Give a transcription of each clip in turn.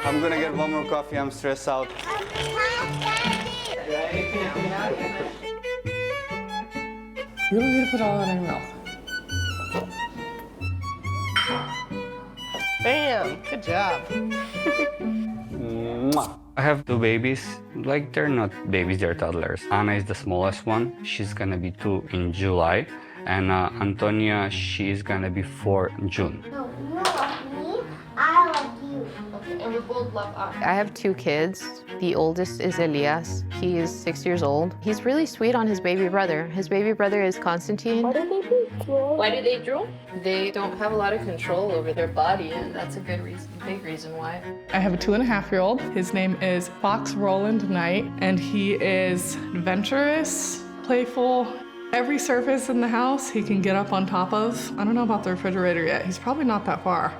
I'm gonna get one more coffee, I'm stressed out. You don't need to put all that in your mouth. Bam! Good job. I have two babies. Like, they're not babies, they're toddlers. Anna is the smallest one. She's gonna be 2 in July. And Antonia, she's gonna be 4 in June. No, you love me, I love you. Okay, and we both love us. I have 2 kids. The oldest is Elias. He is 6 years old. He's really sweet on his baby brother. His baby brother is Constantine. Why do they drool? Why do they drool? They don't have a lot of control over their body, and that's a good reason, big reason why. I have a 2.5-year-old. His name is Fox Roland Knight, and he is adventurous, playful. Every surface in the house he can get up on top of. I don't know about the refrigerator yet. He's probably not that far.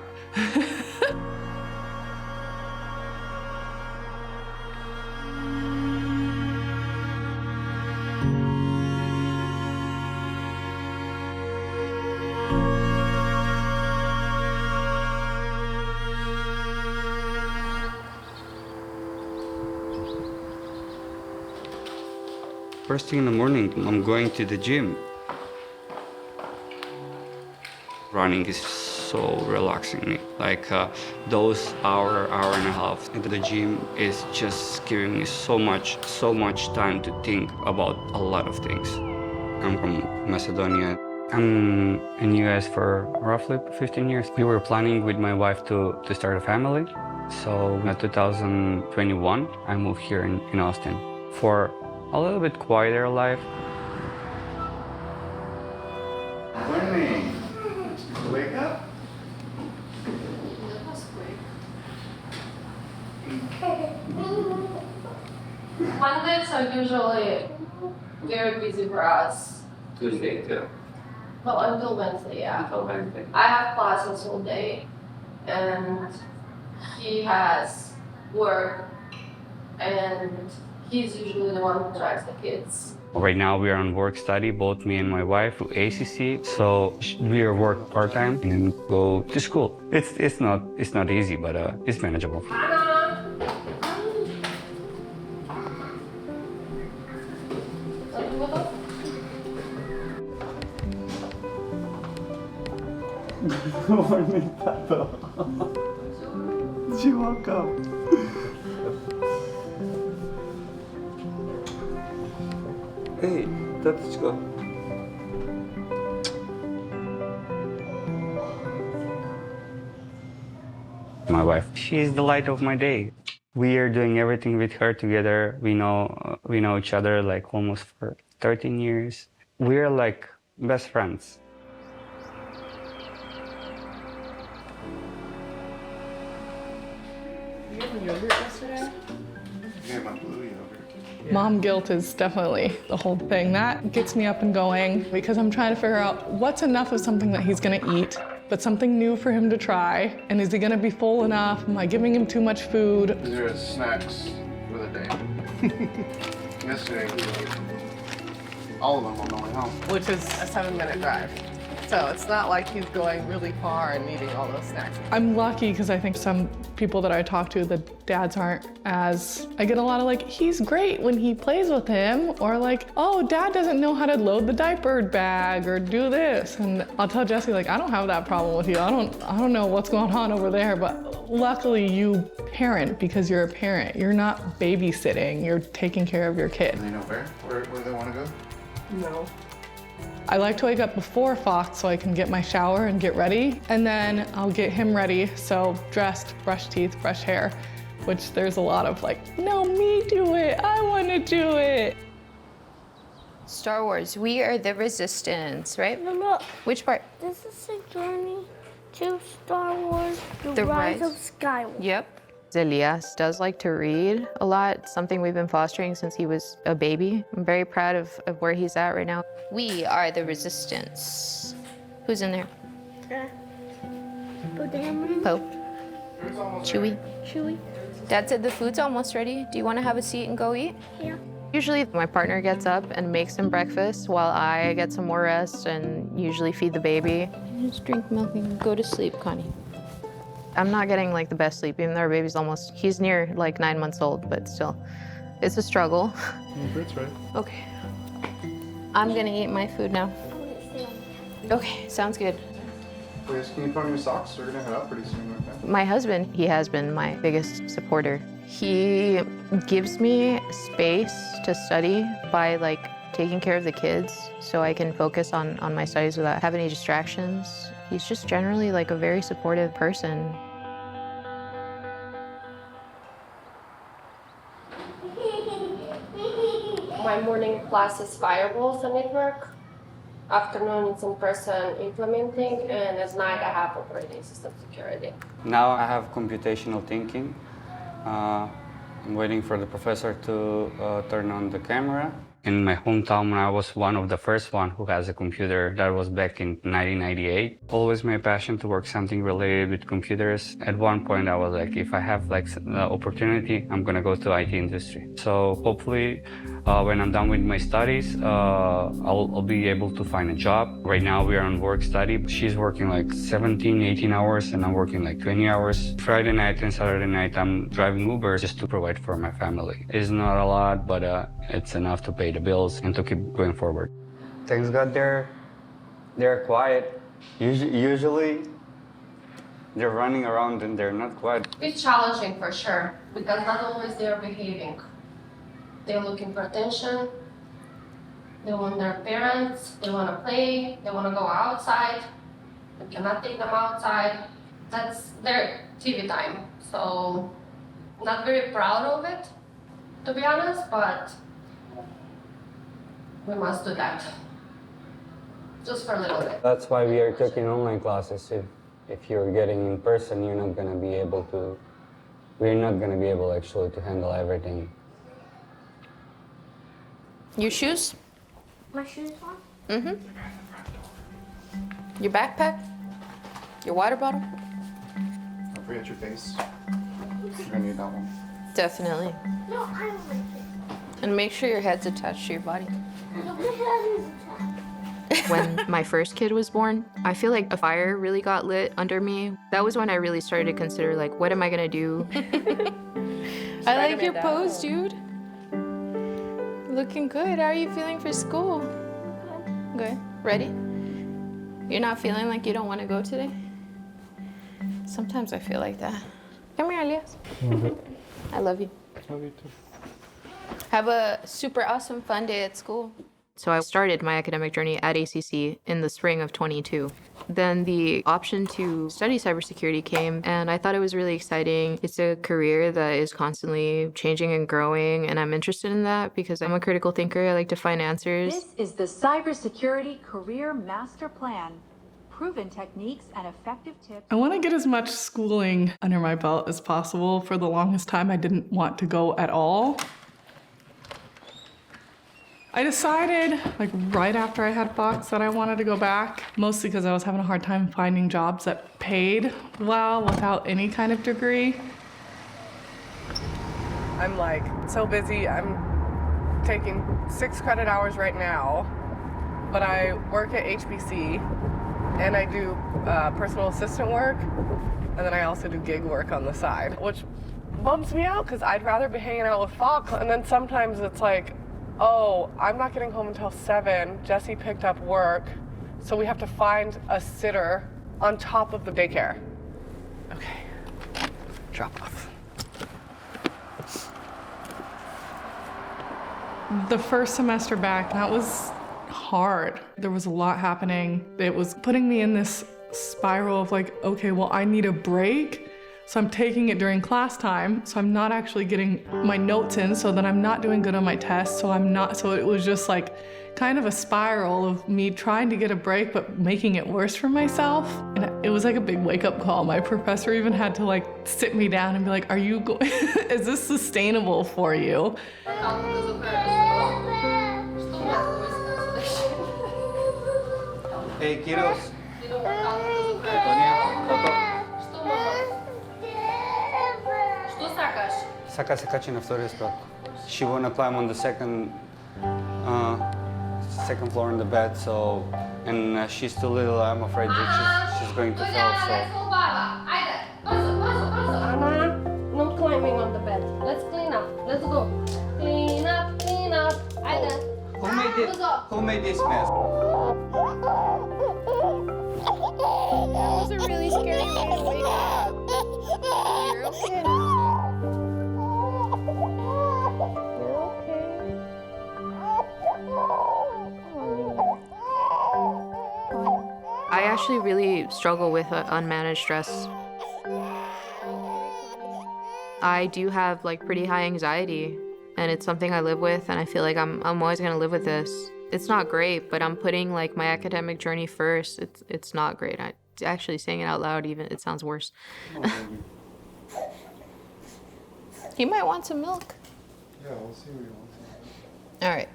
First thing in the morning, I'm going to the gym. Running is so relaxing me. Like those hour and a half into the gym is just giving me so much time to think about a lot of things. I'm from Macedonia. I'm in US for roughly 15 years. We were planning with my wife to start a family. So in 2021, I moved here in Austin for a little bit quieter life. Morning. Wake up. That was quick. Mondays are usually very busy for us. Tuesday too. Well, until Wednesday, yeah. Until Wednesday. I have classes all day, and he has work, and he's usually the one who drives the kids. Right now we are on work study, both me and my wife, through ACC. So we are work part-time and go to school. It's not easy, but it's manageable. Morning, Tato. She woke up. Hey, Tatочка. My wife, she is the light of my day. We are doing everything with her together. We know each other like almost for 13 years. We are like best friends. You had yogurt yesterday? Yeah, my blue yogurt. Mom guilt is definitely the whole thing. That gets me up and going because I'm trying to figure out what's enough of something that he's gonna eat, but something new for him to try. And is he gonna be full enough? Am I giving him too much food? These are his snacks for the day. Yesterday, he ate all of them on the way home. Which is a 7-minute drive. So it's not like he's going really far and needing all those snacks. I'm lucky because I think some people that I talk to, the dads aren't as, I get a lot of like, he's great when he plays with him, or like, oh, dad doesn't know how to load the diaper bag or do this. And I'll tell Jesse, like, I don't have that problem with you. I don't know what's going on over there, but luckily you parent because you're a parent. You're not babysitting, you're taking care of your kid. Do they know where they want to go? No. I like to wake up before Fox so I can get my shower and get ready, and then I'll get him ready, so dressed, brush teeth, brush hair, which there's a lot of like, no, me do it, I want to do it. Star Wars, we are the resistance, right? No, look, Which part? this is a journey to Star Wars, The Rise Rise? of Skywalker. Yep. Elias does like to read a lot, something we've been fostering since he was a baby. I'm very proud of where he's at right now. We are the resistance. Who's in there? Poe Dameron, Poe. Chewie. Chewie. Dad said the food's almost ready. Do you want to have a seat and go eat? Yeah. Usually my partner gets up and makes him breakfast while I get some more rest and usually feed the baby. Just drink milk and go to sleep, Connie. I'm not getting like the best sleep, even though our baby's he's near like 9 months old, but still, it's a struggle. That's right. Okay. I'm gonna eat my food now. Okay, sounds good. Please, can you put on your socks? We're gonna head out pretty soon, okay? My husband, he has been my biggest supporter. He gives me space to study by like taking care of the kids so I can focus on my studies without having any distractions. He's just generally like a very supportive person. My morning class is firewalls and network. Afternoon it's in-person implementing, and at night I have operating system security. Now I have computational thinking. I'm waiting for the professor to turn on the camera. In my hometown, I was one of the first one who has a computer. That was back in 1998. Always my passion to work something related with computers. At one point, I was like, if I have like the opportunity, I'm gonna go to IT industry. So hopefully, when I'm done with my studies, I'll be able to find a job. Right now, we are on work study. She's working like 17, 18 hours, and I'm working like 20 hours. Friday night and Saturday night, I'm driving Uber just to provide for my family. It's not a lot, but it's enough to pay the bills and to keep going forward. Thanks God they're quiet. Usually they're running around and they're not quiet. It's challenging for sure, because not always they're behaving. They're looking for attention, they want their parents, they want to play, they want to go outside. We cannot take them outside. That's their TV time. So, not very proud of it, to be honest, but we must do that. Just for a little bit. That's why we are taking online classes. If you're getting in person, we're not gonna be able actually to handle everything. Your shoes? My shoes on? Mm-hmm. Your backpack? Your water bottle? Don't forget your face. You're gonna need that one. Definitely. No, I don't like it. And make sure your head's attached to your body. No, my head is attached. When my first kid was born, I feel like a fire really got lit under me. That was when I really started to consider, like, what am I gonna do? I like your pose, dude. Looking good. How are you feeling for school? Good. Ready? You're not feeling like you don't want to go today? Sometimes I feel like that. Come here, Elias. I love you. Love you too. Have a super awesome fun day at school. So I started my academic journey at ACC in the spring of 22. Then the option to study cybersecurity came, and I thought it was really exciting. It's a career that is constantly changing and growing, and I'm interested in that because I'm a critical thinker. I like to find answers. This is the Cybersecurity Career Master Plan. Proven techniques and effective tips. I want to get as much schooling under my belt as possible. For the longest time, I didn't want to go at all. I decided, like right after I had Fox, that I wanted to go back, mostly because I was having a hard time finding jobs that paid well without any kind of degree. I'm like so busy. I'm taking 6 credit hours right now, but I work at HBC and I do personal assistant work, and then I also do gig work on the side, which bumps me out because I'd rather be hanging out with Fox, and then sometimes it's like, oh, I'm not getting home until 7. Jesse picked up work, so we have to find a sitter on top of the daycare. Okay, drop off. The first semester back, that was hard. There was a lot happening. It was putting me in this spiral of like, okay, well, I need a break. So I'm taking it during class time, so I'm not actually getting my notes in, so then I'm not doing good on my tests, so it was just like kind of a spiral of me trying to get a break, but making it worse for myself. And it was like a big wake-up call. My professor even had to like sit me down and be like, is this sustainable for you? Hey, kiddos. Что сакаш? Сака се качи на втория спrat. She wanna climb on the second floor in the bed, so, and she's too little. I'm afraid that she's going to fall. So. Anna, no climbing on the bed. Let's clean up. Let's go. Clean up, clean up. Who made this mess? That was a really scary way to wake up. You're okay. I actually really struggle with unmanaged stress. I do have like pretty high anxiety, and it's something I live with, and I feel like I'm always gonna live with this. It's not great, but I'm putting like my academic journey first. It's not great. Actually saying it out loud, even it sounds worse. You might want some milk. Yeah, we'll see what you want. All right.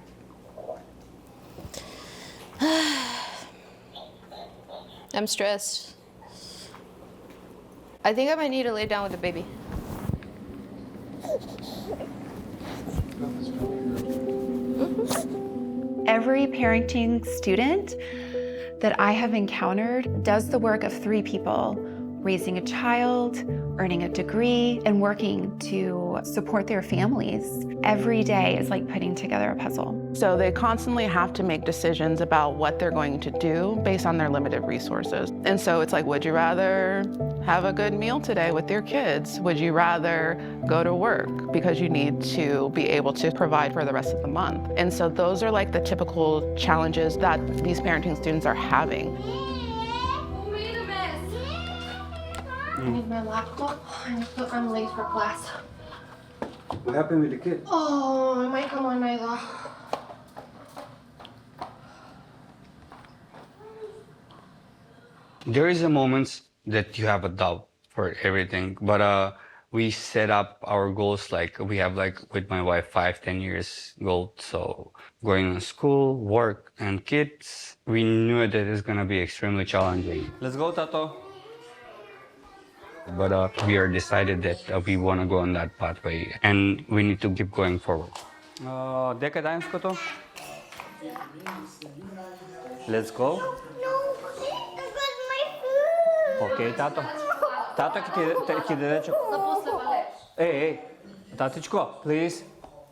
I'm stressed. I think I might need to lay down with the baby. Every parenting student that I have encountered does the work of 3 people: raising a child, earning a degree, and working to support their families. Every day is like putting together a puzzle. So they constantly have to make decisions about what they're going to do based on their limited resources. And so it's like, would you rather have a good meal today with your kids? Would you rather go to work because you need to be able to provide for the rest of the month? And so those are like the typical challenges that these parenting students are having. I need my laptop. I'm late for class. What happened with the kid? Oh, I might come on my law. There is a moment that you have a doubt for everything, but we set up our goals like we have like with my wife 5-10 years goal. So going to school, work, and kids, we knew that it's gonna be extremely challenging. Let's go, Tato. But we are decided that we want to go on that pathway and we need to keep going forward. Дека дајмското? Let's go. No, it was my food. Okay, Tato. Tato ќе даде чоко. Hey, татичко, please.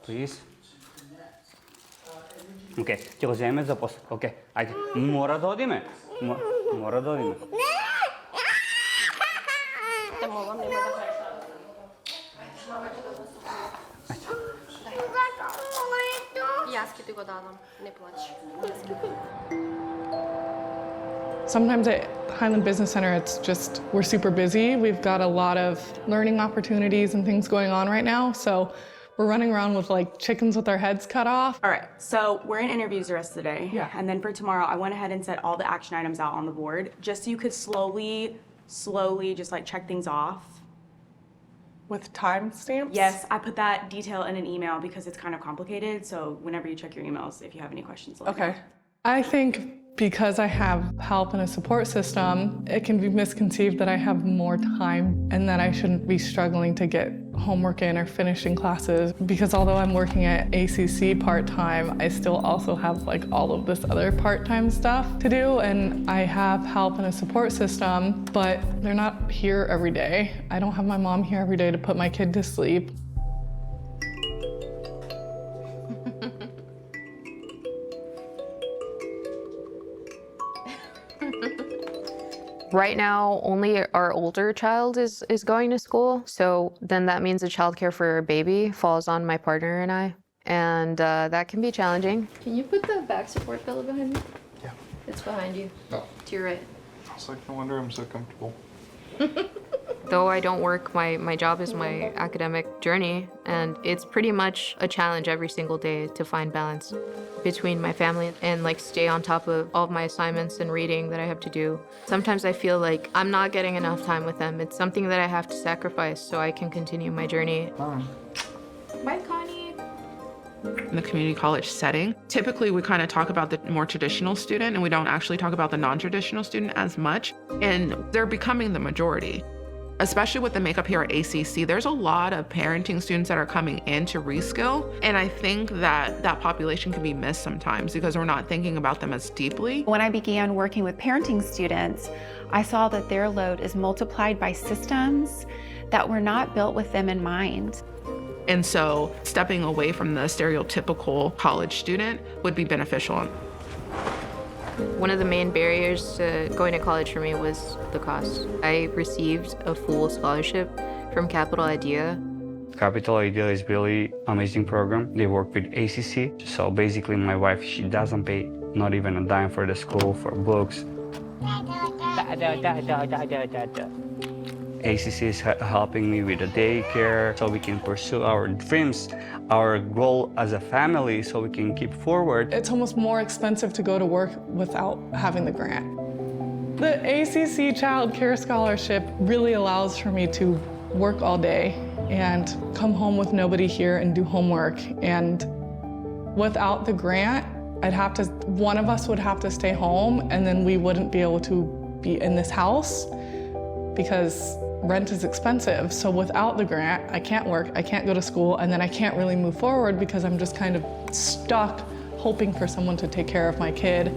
Please. Okay, ќе го земеме за после. Okay, ајде. Мора да одиме. Мора да одиме. Яски ти го дадам, не плач. Sometimes at Highland Business Center, it's just, we're super busy. We've got a lot of learning opportunities and things going on right now. So we're running around with like chickens with our heads cut off. All right, so we're in interviews the rest of the day. Yeah. And then for tomorrow, I went ahead and set all the action items out on the board, just so you could slowly just like check things off. With timestamps? Yes, I put that detail in an email because it's kind of complicated. So whenever you check your emails, if you have any questions, let me know. Okay. I think because I have help and a support system, it can be misconceived that I have more time and that I shouldn't be struggling to get homework in or finishing classes. Because although I'm working at ACC part-time, I still also have like all of this other part-time stuff to do, and I have help and a support system, but they're not here every day. I don't have my mom here every day to put my kid to sleep. Right now, only our older child is going to school. So then that means the childcare for our baby falls on my partner and I. And that can be challenging. Can you put the back support pillow behind me? Yeah. It's behind you. No. To your right. It's like, no wonder I'm so comfortable. Though I don't work, my job is my academic journey, and it's pretty much a challenge every single day to find balance between my family and like stay on top of all of my assignments and reading that I have to do. Sometimes I feel like I'm not getting enough time with them. It's something that I have to sacrifice so I can continue my journey. Bye, Connie. In the community college setting, typically we kind of talk about the more traditional student and we don't actually talk about the non-traditional student as much, and they're becoming the majority. Especially with the makeup here at ACC, there's a lot of parenting students that are coming in to reskill. And I think that that population can be missed sometimes because we're not thinking about them as deeply. When I began working with parenting students, I saw that their load is multiplied by systems that were not built with them in mind. And so stepping away from the stereotypical college student would be beneficial. One of the main barriers to going to college for me was the cost. I received a full scholarship from Capital Idea. Capital Idea is really amazing program. They work with ACC. So basically my wife, she doesn't pay not even a dime for the school, for books. ACC is helping me with the daycare so we can pursue our dreams, our goal as a family, so we can keep forward. It's almost more expensive to go to work without having the grant. The ACC Child Care Scholarship really allows for me to work all day and come home with nobody here and do homework. And without the grant, one of us would have to stay home, and then we wouldn't be able to be in this house because rent is expensive. So without the grant, I can't work, I can't go to school, and then I can't really move forward because I'm just kind of stuck hoping for someone to take care of my kid.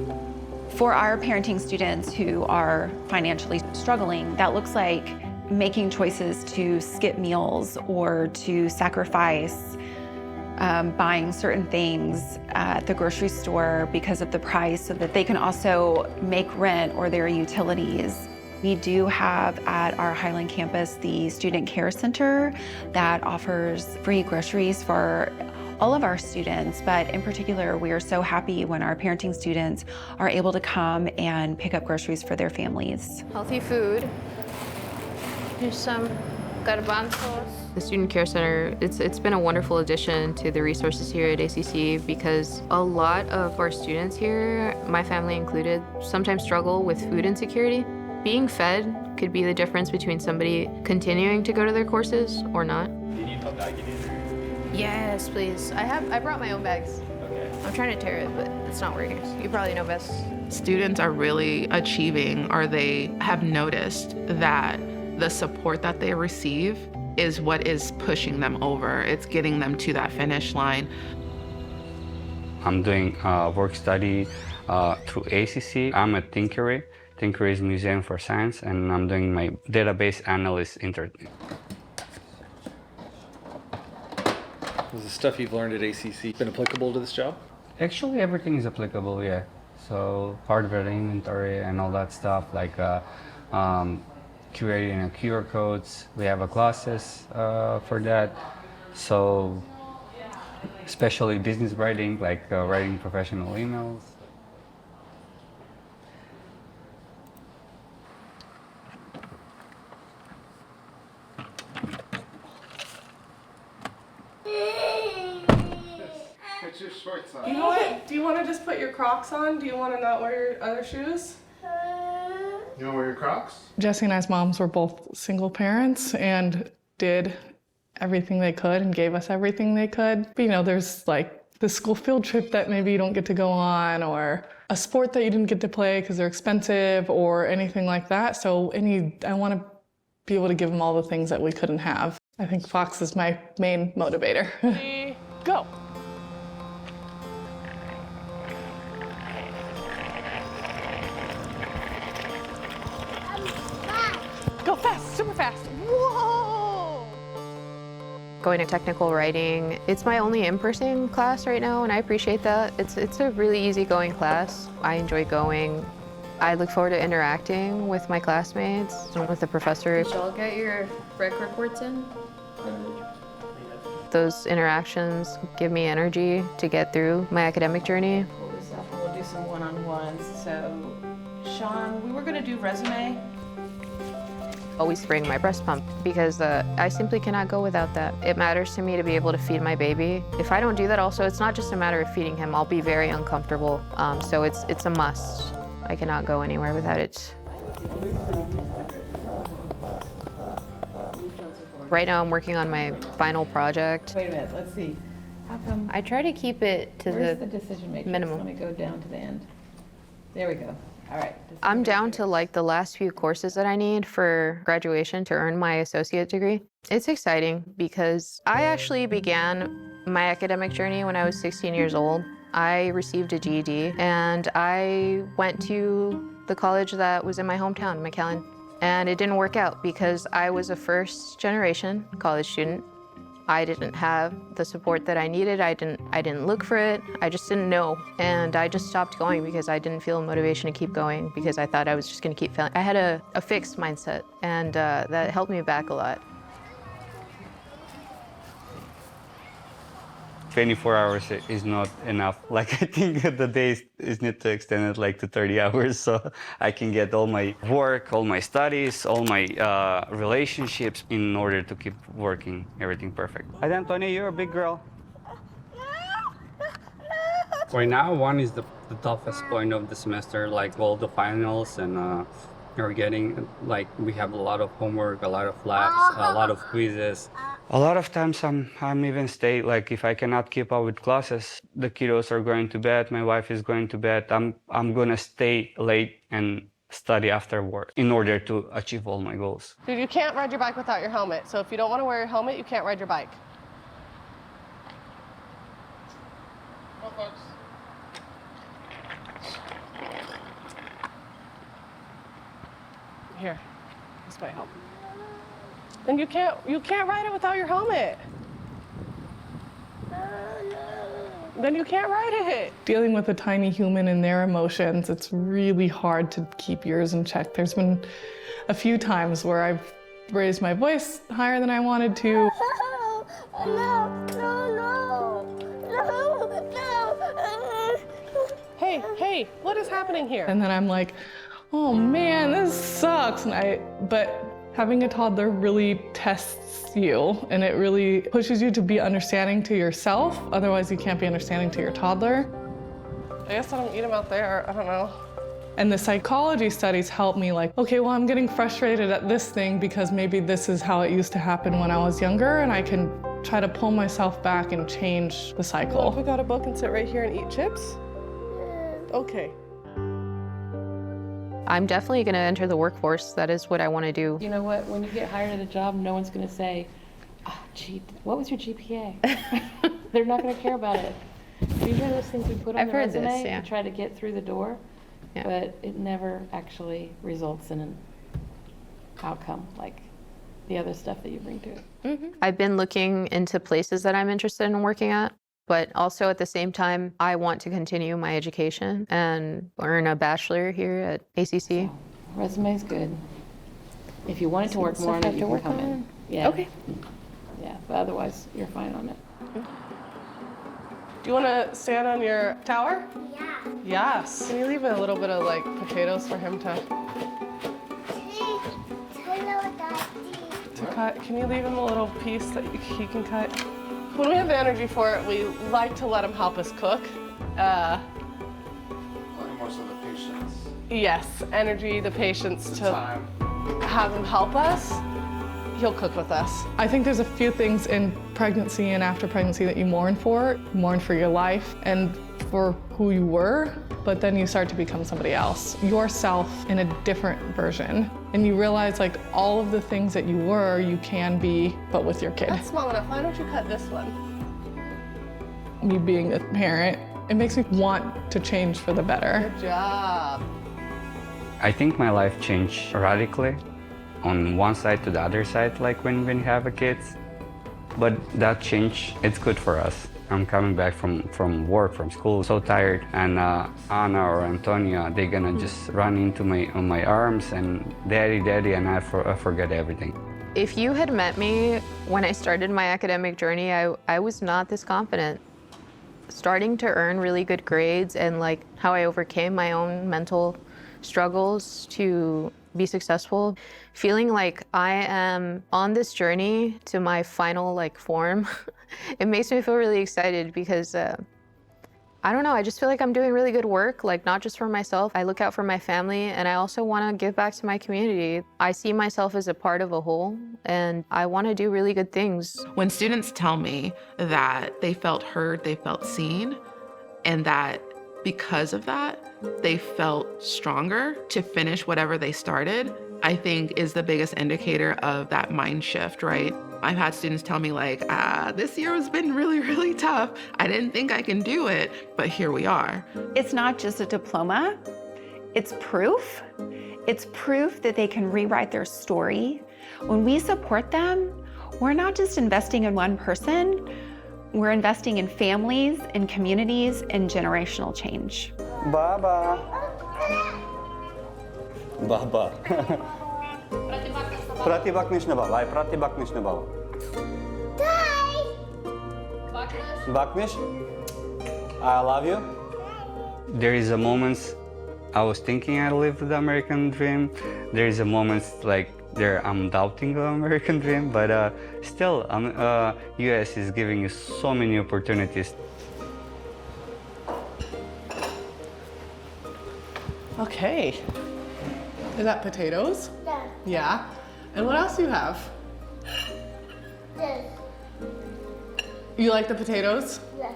For our parenting students who are financially struggling, that looks like making choices to skip meals or to sacrifice buying certain things at the grocery store because of the price so that they can also make rent or their utilities. We do have at our Highland campus the Student Care Center that offers free groceries for all of our students, but in particular, we are so happy when our parenting students are able to come and pick up groceries for their families. Healthy food. Here's some garbanzos. The Student Care Center, it's been a wonderful addition to the resources here at ACC because a lot of our students here, my family included, sometimes struggle with food insecurity. Being fed could be the difference between somebody continuing to go to their courses or not. Do you need a bag in it? Yes, please. I brought my own bags. Okay. I'm trying to tear it, but it's not working. You probably know best. Students are really achieving, or they have noticed that the support that they receive is what is pushing them over. It's getting them to that finish line. I'm doing work study through ACC. I'm a tinkerer. Tinkerer is Museum for Science, and I'm doing my database analyst intern. Has the stuff you've learned at ACC been applicable to this job? Actually, everything is applicable, yeah. So hardware inventory and all that stuff, like creating QR codes. We have a classes for that. So especially business writing, like writing professional emails. Put your shorts on. You know what? Do you want to just put your Crocs on? Do you want to not wear your other shoes? You want to wear your Crocs? Jesse and I's moms were both single parents and did everything they could and gave us everything they could. But, you know, there's like the school field trip that maybe you don't get to go on, or a sport that you didn't get to play because they're expensive, or anything like that. So I want to be able to give them all the things that we couldn't have. I think Fox is my main motivator. Go. Go fast, super fast. Whoa! Going to technical writing, it's my only in-person class right now, and I appreciate that. It's a really easygoing class. I enjoy going. I look forward to interacting with my classmates and with the professor. Did y'all get your rec reports in? Those interactions give me energy to get through my academic journey. We'll do some one-on-ones. So, Sean, we were gonna do resume. Always bring my breast pump because I simply cannot go without that. It matters to me to be able to feed my baby. If I don't do that also, it's not just a matter of feeding him. I'll be very uncomfortable. So it's a must. I cannot go anywhere without it. Right now I'm working on my final project. Wait a minute, let's see. How come? I try to keep it to Where's the decision matrix? minimum. Let me go down to the end. There we go. All right. I'm down to like the last few courses that I need for graduation to earn my associate degree. It's exciting because I actually began my academic journey when I was 16 years old. I received a GED and I went to the college that was in my hometown, McAllen. And it didn't work out because I was a first generation college student. I didn't have the support that I needed. I didn't look for it. I just didn't know. And I just stopped going because I didn't feel motivation to keep going because I thought I was just gonna keep failing. I had a fixed mindset and that held me back a lot. 24 hours is not enough. Like I think the days is need to extend it like to 30 hours so I can get all my work, all my studies, all my relationships in order to keep working everything perfect. Hi, Antonia, you're a big girl. Right now, one is the toughest point of the semester, like all the finals and we're getting, like, we have a lot of homework, a lot of labs, a lot of quizzes. A lot of times I'm even stay, like if I cannot keep up with classes, the kiddos are going to bed, my wife is going to bed, I'm gonna stay late and study after work in order to achieve all my goals. Dude, you can't ride your bike without your helmet. So if you don't want to wear your helmet, you can't ride your bike. Here, this might help. And you can't ride it without your helmet. Then you can't ride it. Dealing with a tiny human and their emotions, it's really hard to keep yours in check. There's been a few times where I've raised my voice higher than I wanted to. Hey, what is happening here? And then I'm like, oh man, this sucks. But having a toddler really tests you and it really pushes you to be understanding to yourself. Otherwise, you can't be understanding to your toddler. I guess I don't eat them out there. I don't know. And the psychology studies help me like, okay, well, I'm getting frustrated at this thing because maybe this is how it used to happen when I was younger, and I can try to pull myself back and change the cycle. If we got a book and sit right here and eat chips? Okay. I'm definitely gonna enter the workforce. That is what I wanna do. You know what? When you get hired at a job, no one's going to say, oh, gee, what was your GPA? They're not going to care about it. These are those things we put on I've the heard resume this, yeah. to try to get through the door, Yeah. but it never actually results in an outcome like the other stuff that you bring to it. I've been looking into places that I'm interested in working at, but also at the same time, I want to continue my education and earn a bachelor here at ACC. Resume's good. If you wanted to work more on it, you can come in. Yeah. Okay. Yeah, but otherwise, you're fine on it. Do you want to stand on your tower? Yeah. Yes. Can you leave a little bit of like potatoes for him to cut? Can you leave him a little piece that he can cut? When we have the energy for it, we like to let him help us cook. More so the patience. Yes, energy, the patience to Time. have him help us. He'll cook with us. I think there's a few things in pregnancy and after pregnancy that you mourn for. Mourn for your life and for who you were, but then you start to become somebody else, yourself in a different version. And you realize like all of the things that you were, you can be, but with your kid. That's small enough. Why don't you cut this one? Me being a parent, it makes me want to change for the better. Good job. I think my life changed radically on one side to the other side, like when you have a kid. But that change, it's good for us. I'm coming back from work, from school, so tired, and Anna or Antonia, they're gonna just run into my arms and daddy, and I forget everything. If you had met me when I started my academic journey, I was not this confident. Starting to earn really good grades and like how I overcame my own mental struggles to be successful, feeling like I am on this journey to my final like form, it makes me feel really excited because I don't know, I just feel like I'm doing really good work, like not just for myself. I look out for my family and I also want to give back to my community. I see myself as a part of a whole and I want to do really good things. When students tell me that they felt heard, they felt seen, and that Because of that, they felt stronger to finish whatever they started, I think is the biggest indicator of that mind shift, right? I've had students tell me like, this year has been really, really tough. I didn't think I can do it, but here we are. It's not just a diploma, it's proof. It's proof that they can rewrite their story. When we support them, we're not just investing in one person, we're investing in families, in communities, and generational change. Baba. Baba. Pratibaknish na baba. Pratibaknish na baba. Baknish. I love you. There is a moment I was thinking I lived the American dream. There is a moment like there I'm doubting the American dream, but still, US is giving you so many opportunities. Okay. Is that potatoes? Yeah. Yeah. And what else do you have? This. You like the potatoes? Yeah.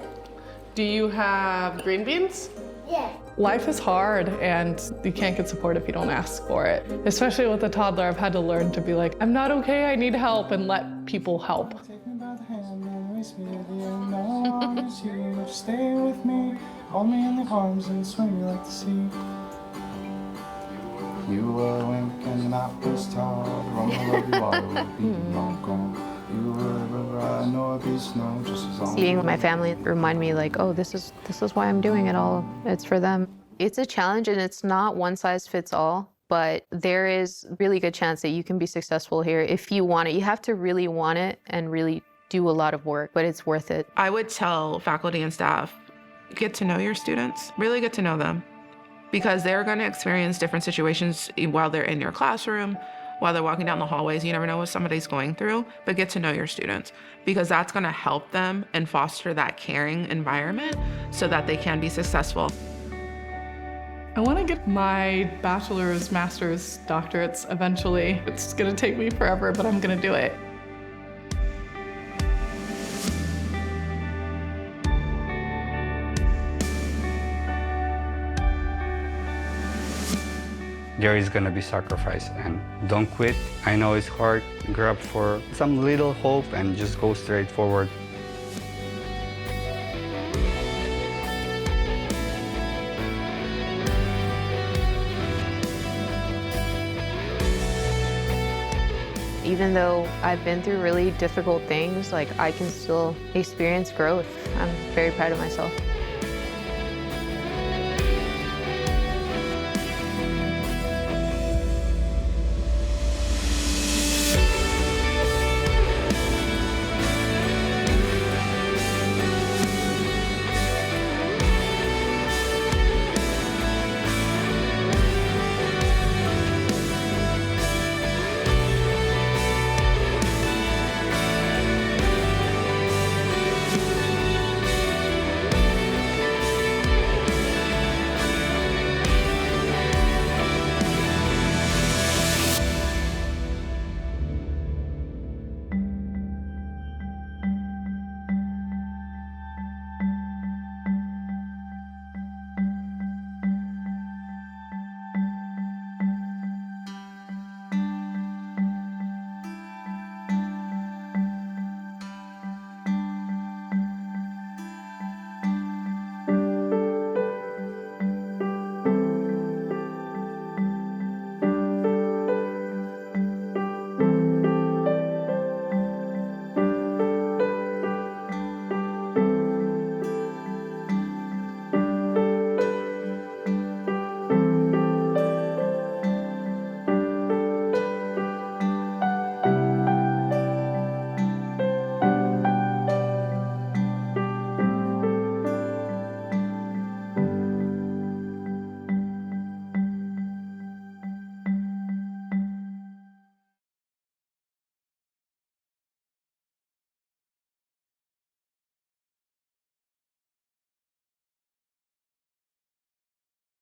Do you have green beans? Yeah. Life is hard and you can't get support if you don't ask for it. Especially with a toddler, I've had to learn to be like, I'm not okay, I need help, and let people help. Take me by the hand and race me to the end. No one is you, just stay with me. Hold me in the arms and swing me like the sea. You were a wink and I was tall. Run the love you all would be long gone. You were a river, I know it'd be snow just as long. Seeing my family remind me like, oh, this is why I'm doing it all. It's for them. It's a challenge and it's not one size fits all, but there is really good chance that you can be successful here if you want it. You have to really want it and really do a lot of work, but it's worth it. I would tell faculty and staff, get to know your students, really get to know them, because they're going to experience different situations while they're in your classroom, while they're walking down the hallways. You never know what somebody's going through, but get to know your students, because that's going to help them and foster that caring environment so that they can be successful. I want to get my bachelor's, master's, doctorates eventually. It's going to take me forever, but I'm going to do it. There is gonna be sacrifice, and don't quit. I know it's hard. Grab for some little hope and just go straight forward. Even though I've been through really difficult things, like I can still experience growth. I'm very proud of myself.